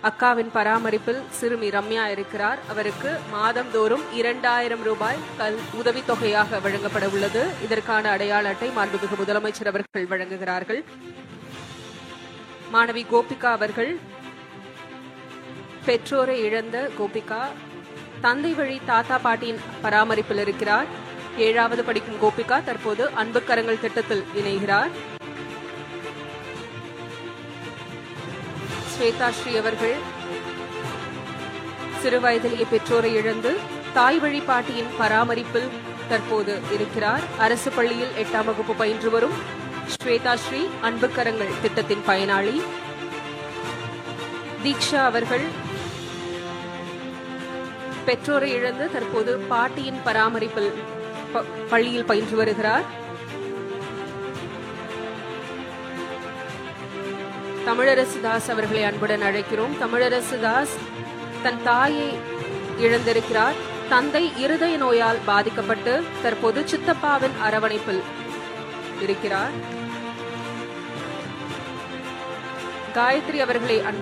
அக்காவின் பராமரிப்பில் சிறுமி ரம்யா இருக்கிறார். அவருக்கு மாதந்தோறும் 2000 ரூபாய் உதவித்தொகையாக வழங்கப்பட உள்ளது. இதற்கான அடையாள அட்டை மாண்புமிகு முதலமைச்சர் அவர்கள் வழங்குகிறார்கள். மாணவி கோபிகா அவர்கள் பெற்றோரை இழந்த கோபிகா தந்தை வழி தாத்தா பாட்டியின் பராமரிப்பில் இருக்கிறார். 7வது படிக்கும் கோபிகா தற்போது அன்பு கரங்கள் திட்டத்தில் இணைகிறார். ஸ்வேதாஸ்ரீ அவர்கள் சிறுவயதிலேயே பெற்றோரை இழந்து தாய் வழி பாட்டியின் பராமரிப்பில் தற்போது இருக்கிறார். அரசு பள்ளியில் 8ஆம் வகுப்பு பயின்று வரும் ஸ்வேதாஸ்ரீ அன்பு கரங்கள் திட்டத்தின் பயனாளி. தீக்ஷா அவர்கள் பெற்றோரை இழந்து தற்போது பாட்டியின் பராமரிப்பில் பள்ளியில் பயின்று வருகிறார். தமிழரசு தாஸ் அவர்களை அன்புடன் அழைக்கிறோம். தமிழரசு தாஸ் தன் தாயை இழந்திருக்கிறார். தந்தை இருதய நோயால் பாதிக்கப்பட்டு தற்போது சித்தப்பாவின் அரவணைப்பில் இருக்கிறார். காயத்ரி அவர்களை அன்பு